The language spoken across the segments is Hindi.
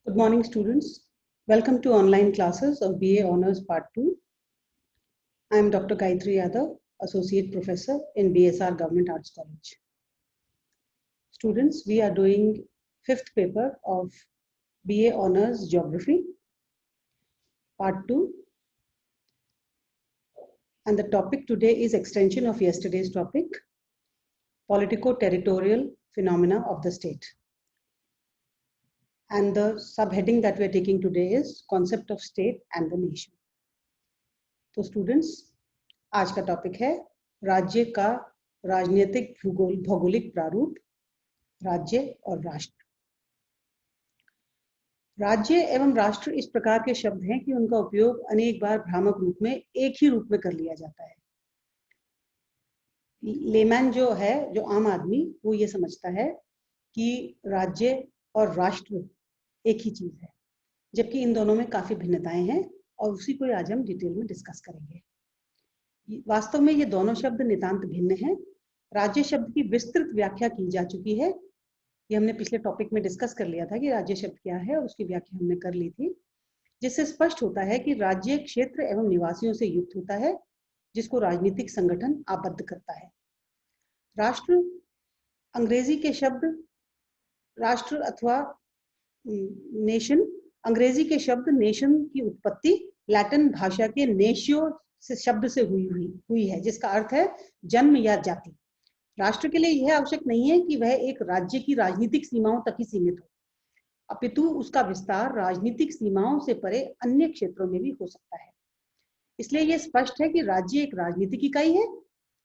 Good morning, students. Welcome to online classes of BA Honours Part 2. I am Dr. Gayatri Yadav, Associate Professor in BSR Government Arts College. Students, we are doing 5th paper of BA Honours Geography, Part 2. And the topic today is extension of yesterday's topic, Politico-Territorial Phenomena of the State. And the subheading that we are taking today is Concept of State and the Nation. तो स्टूडेंट्स, आज का टॉपिक है राज्य का राजनीतिक भौगोलिक प्रारूप, राज्य और राष्ट्र। राज्य एवं राष्ट्र इस प्रकार के शब्द हैं कि उनका उपयोग अनेक बार भ्रामक रूप में एक ही रूप में कर लिया जाता है। लेमैन जो है, जो आम आदमी, वो ये समझता है कि राज्य और राष्ट्र एक ही चीज है, जबकि इन दोनों में काफी भिन्नताएं हैं और उसी को आज हम डिटेल में डिस्कस करेंगे। वास्तव में ये दोनों शब्द नितांत भिन्न हैं। राज्य शब्द की विस्तृत व्याख्या की जा चुकी है। ये हमने पिछले टॉपिक में डिस्कस कर लिया था कि राज्य शब्द क्या है और उसकी व्याख्या हमने कर ली थी, जिससे स्पष्ट होता है कि राज्य क्षेत्र एवं निवासियों से युक्त होता है, जिसको राजनीतिक संगठन आबद्ध करता है। राष्ट्र अंग्रेजी के शब्द राष्ट्र अथवा नेशन, अंग्रेजी के शब्द नेशन की उत्पत्ति लैटिन भाषा के नेशियो से शब्द से हुई है, जिसका अर्थ है जन्म या जाति। राष्ट्र के लिए यह आवश्यक नहीं है कि वह एक राज्य की राजनीतिक सीमाओं तक ही सीमित हो, अपितु उसका विस्तार राजनीतिक सीमाओं से परे अन्य क्षेत्रों में भी हो सकता है। इसलिए यह स्पष्ट है कि राज्य एक राजनीतिक इकाई है,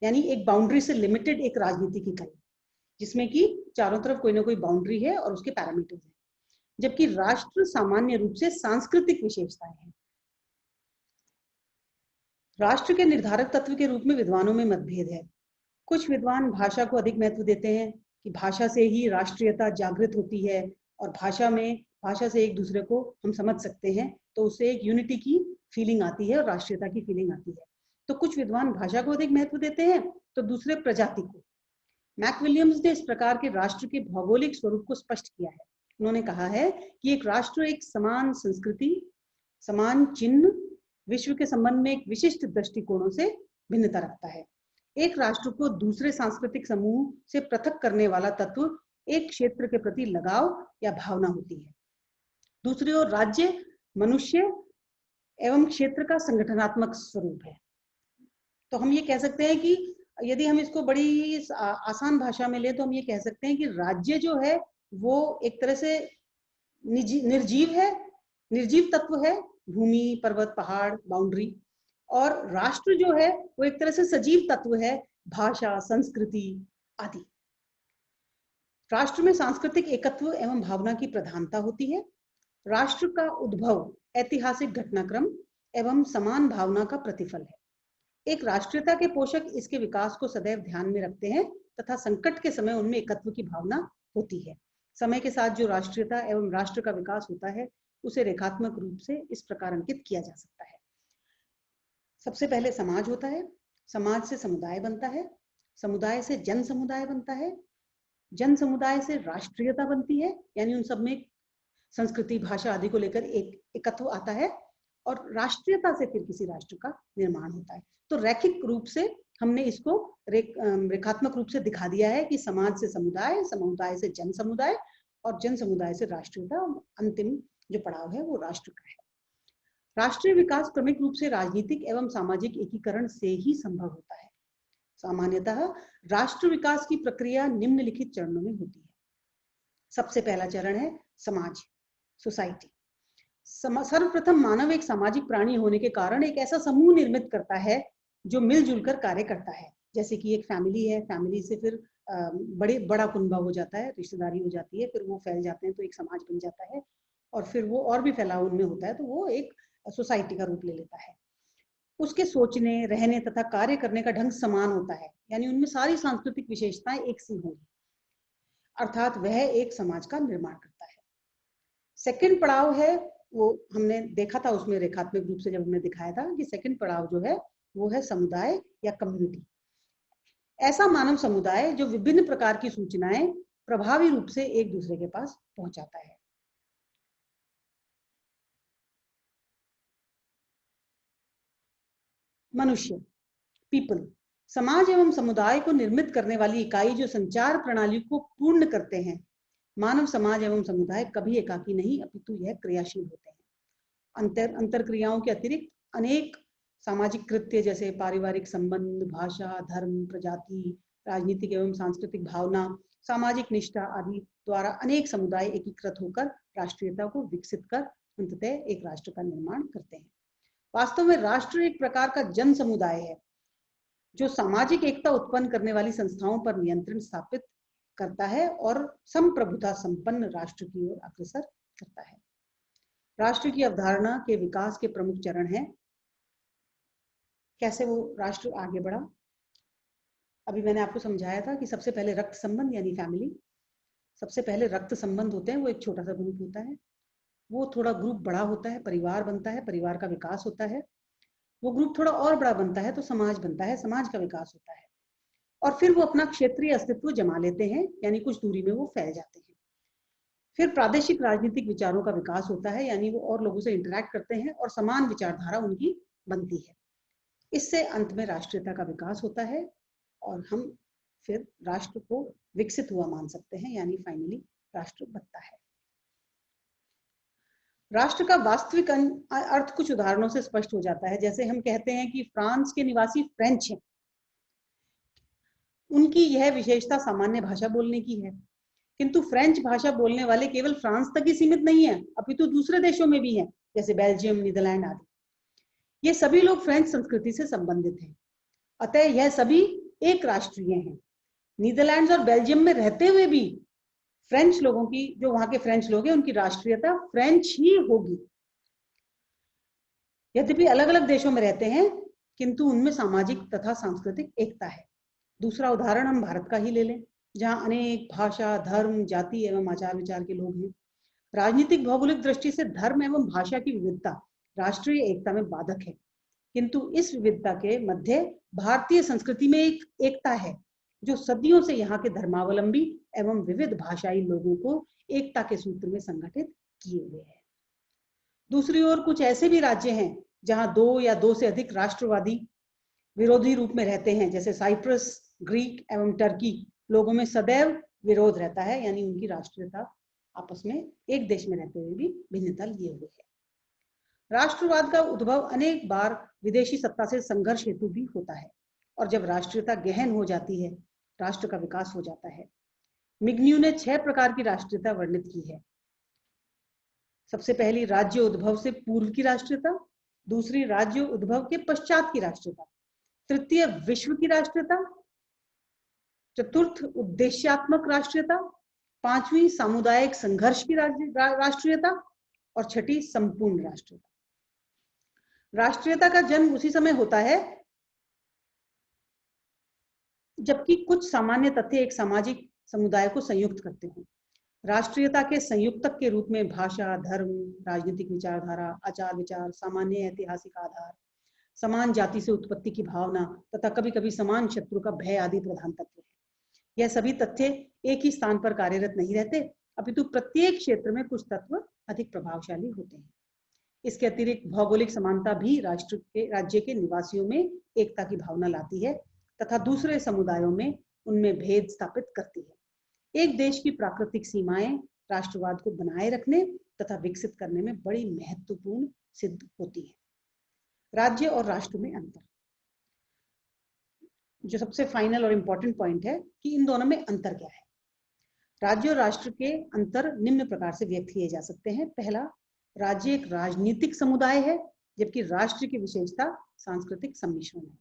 यानी एक बाउंड्री से लिमिटेड एक राजनीतिक इकाई, जिसमें कि चारों तरफ कोई ना कोई बाउंड्री है और उसके पैरामीटर्स हैं, जबकि राष्ट्र सामान्य रूप से सांस्कृतिक विशेषताएं हैं। राष्ट्र के निर्धारक तत्व के रूप में विद्वानों में मतभेद है। कुछ विद्वान भाषा को अधिक महत्व देते हैं कि भाषा से ही राष्ट्रीयता जागृत होती है और भाषा से एक दूसरे को हम समझ सकते हैं, तो उससे एक यूनिटी की फीलिंग आती है और राष्ट्रीयता की फीलिंग आती है। तो कुछ विद्वान भाषा को अधिक महत्व देते हैं तो दूसरे प्रजाति को। मैकविलियम्स ने इस प्रकार के राष्ट्र के भौगोलिक स्वरूप को स्पष्ट किया है। उन्होंने कहा है कि एक राष्ट्र एक समान संस्कृति, समान चिन्ह, विश्व के संबंध में एक विशिष्ट दृष्टिकोणों से भिन्नता रखता है। एक राष्ट्र को दूसरे सांस्कृतिक समूह से पृथक करने वाला तत्व एक क्षेत्र के प्रति लगाव या भावना होती है। दूसरी ओर राज्य मनुष्य एवं क्षेत्र का संगठनात्मक स्वरूप है। तो हम ये कह सकते हैं कि यदि हम इसको बड़ी आसान भाषा में ले तो हम ये कह सकते हैं कि राज्य जो है वो एक तरह से निर्जीव है, निर्जीव तत्व है, भूमि, पर्वत, पहाड़, बाउंड्री, और राष्ट्र जो है वो एक तरह से सजीव तत्व है, भाषा, संस्कृति आदि। राष्ट्र में सांस्कृतिक एकत्व एवं भावना की प्रधानता होती है। राष्ट्र का उद्भव ऐतिहासिक घटनाक्रम एवं समान भावना का प्रतिफल है। एक राष्ट्रीयता के पोषक इसके विकास को सदैव ध्यान में रखते हैं तथा संकट के समय उनमें एकत्व की भावना होती है। समय के साथ जो राष्ट्रीयता एवं राष्ट्र का विकास होता है उसे रेखात्मक रूप से इस प्रकार अंकित किया जा सकता है। सबसे पहले समाज होता है, समाज से समुदाय बनता है, समुदाय से जन समुदाय बनता है, जन समुदाय से राष्ट्रीयता बनती है, यानी उन सब में संस्कृति, भाषा आदि को लेकर एक एकत्व आता है, और राष्ट्रीयता से फिर किसी राष्ट्र का निर्माण होता है। तो रैखिक रूप से हमने इसको रेखात्मक रूप से दिखा दिया है कि समाज से समुदाय, समुदाय से जन समुदाय और जन समुदाय से राष्ट्रीयता, अंतिम जो पड़ाव है वो राष्ट्र का है। राष्ट्रीय विकास क्रमिक रूप से राजनीतिक एवं सामाजिक एकीकरण से ही संभव होता है। सामान्यतः राष्ट्र विकास की प्रक्रिया निम्नलिखित चरणों में होती है। सबसे पहला चरण है समाज, सोसाइटी। सर्वप्रथम मानव एक सामाजिक प्राणी होने के कारण एक ऐसा समूह निर्मित करता है जो मिलजुल कर कार्य करता है। जैसे कि एक फैमिली है, फैमिली से फिर बड़ा कुनबा हो जाता है, रिश्तेदारी हो जाती है, फिर वो फैल जाते हैं तो एक समाज बन जाता है, और फिर वो और भी फैलाव उनमें होता है तो वो एक सोसाइटी का रूप ले लेता है। उसके सोचने, रहने तथा कार्य करने का ढंग समान होता है, यानी उनमें सारी सांस्कृतिक विशेषताएं एक सी होंगी, अर्थात वह एक समाज का निर्माण करता है। सेकंड पड़ाव है, वो हमने देखा था उसमें रेखात्मक रूप से जब हमने दिखाया था कि सेकंड पड़ाव जो है वो है समुदाय या कम्युनिटी। ऐसा मानव समुदाय जो विभिन्न प्रकार की सूचनाएं प्रभावी रूप से एक दूसरे के पास पहुंचाता है। मनुष्य, पीपल, समाज एवं समुदाय को निर्मित करने वाली इकाई जो संचार प्रणाली को पूर्ण करते हैं। मानव समाज एवं समुदाय कभी एकाकी नहीं, अपितु यह क्रियाशील होते हैं। अंतर क्रियाओं के अतिरिक्त अनेक सामाजिक कृत्य जैसे पारिवारिक संबंध, भाषा, धर्म, प्रजाति, राजनीतिक एवं सांस्कृतिक भावना, सामाजिक निष्ठा आदि द्वारा अनेक समुदाय एकीकृत होकर राष्ट्रीयता को विकसित कर अंततः एक राष्ट्र का निर्माण करते हैं। वास्तव में राष्ट्र एक प्रकार का जन समुदाय है जो सामाजिक एकता उत्पन्न करने वाली संस्थाओं पर नियंत्रण स्थापित करता है और संप्रभुता संपन्न राष्ट्र की ओर अग्रसर करता है। राष्ट्र की अवधारणा के विकास के प्रमुख चरण हैं। कैसे वो राष्ट्र आगे बढ़ा? अभी मैंने आपको समझाया था कि सबसे पहले रक्त संबंध यानी फैमिली, सबसे पहले रक्त संबंध होते हैं, वो एक छोटा सा ग्रुप होता है, वो थोड़ा ग्रुप बड़ा होता है, परिवार बनता है, परिवार का विकास होता है, वो ग्रुप थोड़ा और बड़ा बनता है तो समाज बनता है, समाज का विकास होता है, और फिर वो अपना क्षेत्रीय अस्तित्व जमा लेते हैं, यानी कुछ दूरी में वो फैल जाते हैं। फिर प्रादेशिक राजनीतिक विचारों का विकास होता है, यानी वो और लोगों से इंटरैक्ट करते हैं और समान विचारधारा उनकी बनती है। इससे अंत में राष्ट्रीयता का विकास होता है और हम फिर राष्ट्र को विकसित हुआ मान सकते हैं, यानी फाइनली राष्ट्र बनता है। राष्ट्र का वास्तविक अर्थ कुछ उदाहरणों से स्पष्ट हो जाता है। जैसे हम कहते हैं कि फ्रांस के निवासी फ्रेंच हैं, उनकी यह विशेषता सामान्य भाषा बोलने की है, किंतु फ्रेंच भाषा बोलने वाले केवल फ्रांस तक ही सीमित नहीं है, अपितु दूसरे देशों में भी हैं, जैसे बेल्जियम, नीदरलैंड आदि। ये सभी लोग फ्रेंच संस्कृति से संबंधित हैं, अतः यह सभी एक राष्ट्रीय हैं। नीदरलैंड्स और बेल्जियम में रहते हुए भी फ्रेंच लोगों की, जो वहां के फ्रेंच लोग हैं, उनकी राष्ट्रीयता फ्रेंच ही होगी। यद्यपि अलग अलग देशों में रहते हैं, किंतु उनमें सामाजिक तथा सांस्कृतिक एकता है। दूसरा उदाहरण हम भारत का ही ले लें, जहां अनेक भाषा, धर्म, जाति एवं आचार विचार के लोग हैं। राजनीतिक भौगोलिक दृष्टि से धर्म एवं भाषा की विविधता राष्ट्रीय एकता में बाधक है, किंतु इस विविधता के मध्य भारतीय संस्कृति में एक एकता है जो सदियों से यहाँ के धर्मावलंबी एवं विविध भाषाई लोगों को एकता के सूत्र में संगठित किए हुए है। दूसरी ओर कुछ ऐसे भी राज्य हैं जहां दो या दो से अधिक राष्ट्रवादी विरोधी रूप में रहते हैं, जैसे साइप्रस, ग्रीक एवं टर्की लोगों में सदैव विरोध रहता है, यानी उनकी राष्ट्रीयता आपस में एक देश में रहते हुए भी भिन्नता लिए हुए है। राष्ट्रवाद का उद्भव अनेक बार विदेशी सत्ता से संघर्ष हेतु भी होता है, और जब राष्ट्रीयता गहन हो जाती है, राष्ट्र का विकास हो जाता है। मिग्न्यू ने 6 प्रकार की राष्ट्रीयता वर्णित की है। सबसे पहली राज्य उद्भव से पूर्व की राष्ट्रीयता, दूसरी राज्य उद्भव के पश्चात की राष्ट्रीयता, तृतीय विश्व की राष्ट्रीयता, चतुर्थ उद्देश्यात्मक राष्ट्रीयता, पांचवी सामुदायिक संघर्ष की राष्ट्रीयता, और छठी संपूर्ण राष्ट्रीयता। राष्ट्रीयता का जन्म उसी समय होता है जबकि कुछ सामान्य तथ्य एक सामाजिक समुदाय को संयुक्त करते हैं। राष्ट्रीयता के संयुक्तक के रूप में भाषा, धर्म, राजनीतिक विचारधारा, आचार विचार, सामान्य ऐतिहासिक आधार, समान जाति से उत्पत्ति की भावना तथा कभी कभी समान शत्रु का भय आदि प्रधान तत्व है। यह सभी तथ्य एक ही स्थान पर कार्यरत नहीं रहते, अपितु प्रत्येक क्षेत्र में कुछ तत्व अधिक प्रभावशाली होते हैं। इसके अतिरिक्त भौगोलिक समानता भी राज्य के निवासियों में एकता की भावना लाती है तथा दूसरे समुदायों में उनमें भेद स्थापित करती है। एक देश की प्राकृतिक सीमाएं राष्ट्रवाद को बनाए रखने तथा विकसित करने में बड़ी महत्वपूर्ण सिद्ध होती है। राज्य और राष्ट्र में अंतर, जो सबसे फाइनल और इंपॉर्टेंट पॉइंट है कि इन दोनों में अंतर क्या है। राज्य और राष्ट्र के अंतर निम्न प्रकार से व्यक्त किए जा सकते हैं। पहला, राज्य एक राजनीतिक समुदाय है, जबकि राष्ट्र की विशेषता सांस्कृतिक सम्मिश्रण है।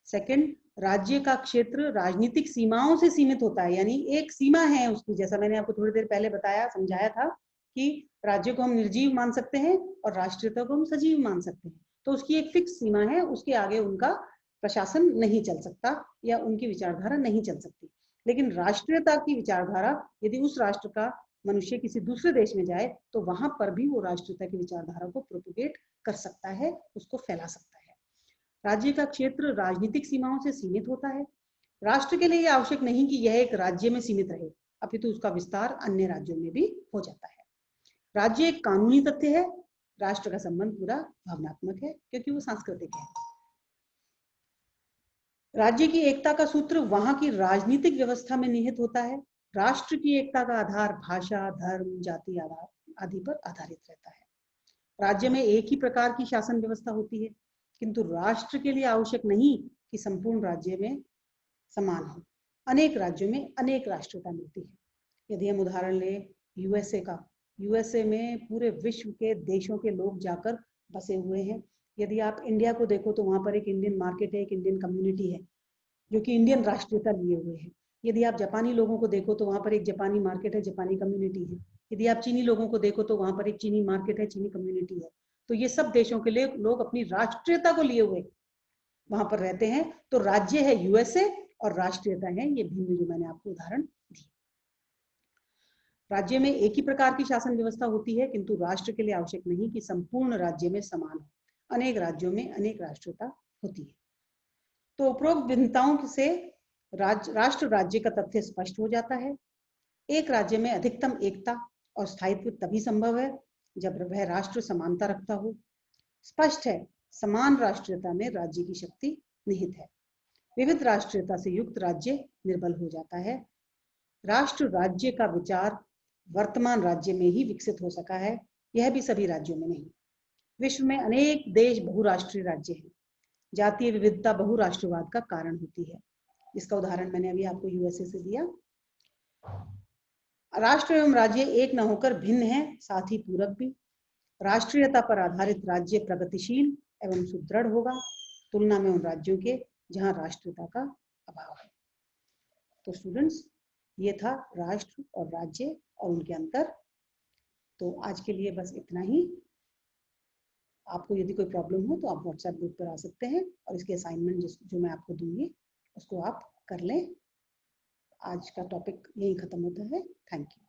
सेकंड, राज्य का क्षेत्र राजनीतिक सीमाओं से सीमित होता है, यानी एक सीमा है उसकी। जैसा मैंने आपको थोड़ी देर पहले बताया, समझाया था कि राज्य को हम निर्जीव मान सकते हैं और राष्ट्रीयता को हम सजीव मान सकते हैं, तो उसकी एक फिक्स सीमा है, उसके आगे उनका प्रशासन नहीं चल सकता या उनकी विचारधारा नहीं चल सकती। लेकिन राष्ट्रीयता की विचारधारा यदि उस राष्ट्र का मनुष्य किसी दूसरे देश में जाए तो वहां पर भी वो राष्ट्रीयता की विचारधारा को प्रोपेगेट कर सकता है, उसको फैला सकता है। राज्य का क्षेत्र राजनीतिक सीमाओं से सीमित होता है। राष्ट्र के लिए यह आवश्यक नहीं कि यह एक राज्य में सीमित रहे, अपितु उसका विस्तार अन्य राज्यों में भी हो जाता है। राज्य एक कानूनी तथ्य है, राष्ट्र का संबंध पूरा भावनात्मक है क्योंकि वो सांस्कृतिक है। राज्य की एकता का सूत्र वहां की राजनीतिक व्यवस्था में निहित होता है। राष्ट्र की एकता का आधार भाषा, धर्म, जाति आदि पर आधारित रहता है। राज्य में एक ही प्रकार की शासन व्यवस्था होती है, किंतु राष्ट्र के लिए आवश्यक नहीं कि संपूर्ण राज्य में समान हो। अनेक राज्यों में अनेक राष्ट्रीयता मिलती है। यदि हम उदाहरण लें यूएसए का, यूएसए में पूरे विश्व के देशों के लोग जाकर बसे हुए हैं। यदि आप इंडिया को देखो तो वहां पर एक इंडियन मार्केट है, एक इंडियन कम्युनिटी है जो कि इंडियन राष्ट्रीयता लिए हुए है। यदि आप जापानी लोगों को देखो तो वहां पर एक जापानी मार्केट है, जापानी कम्युनिटी है। यदि आप चीनी लोगों को देखो तो वहां पर एक चीनी मार्केट है, चीनी कम्युनिटी है। तो ये सब देशों के लिए लोग अपनी राष्ट्रीयता को लिए हुए वहां पर रहते हैं। तो राज्य है यूएसए और राष्ट्रीयता है ये भिन्न, जो मैंने आपको उदाहरण दी। राज्य में एक ही प्रकार की शासन व्यवस्था होती है, किंतु राष्ट्र के लिए आवश्यक नहीं कि संपूर्ण राज्य में समान हो। अनेक राज्यों में अनेक राष्ट्रीयता होती है। तो उपरोक्त भिन्नताओं से राष्ट्र राज्य का तथ्य स्पष्ट हो जाता है। एक राज्य में अधिकतम एकता और स्थायित्व तभी संभव है जब वह राष्ट्र समानता रखता हो। स्पष्ट है, समान राष्ट्रीयता में राज्य की शक्ति निहित है। विविध राष्ट्रीयता से युक्त राज्य निर्बल हो जाता है। राष्ट्र राज्य का विचार वर्तमान राज्य में ही विकसित हो सका है, यह भी सभी राज्यों में नहीं। विश्व में अनेक देश बहुराष्ट्रीय राज्य हैं। जातीय विविधता बहुराष्ट्रवाद का कारण होती है। इसका उदाहरण मैंने अभी आपको यूएसए से दिया। राष्ट्र एवं राज्य एक न होकर भिन्न है, साथ ही पूरक भी। राष्ट्रीयता पर आधारित राज्य प्रगतिशील एवं सुदृढ़ होगा, तुलना में उन राज्यों के जहां राष्ट्रीयता का अभाव है। तो स्टूडेंट्स, ये था राष्ट्र और राज्य और उनके अंतर। तो आज के लिए बस इतना ही। आपको यदि कोई प्रॉब्लम हो तो आप व्हाट्सएप ग्रुप पर आ सकते हैं और इसके असाइनमेंट जो मैं आपको दूंगी उसको आप कर लें। आज का टॉपिक यही खत्म होता है। Thank you.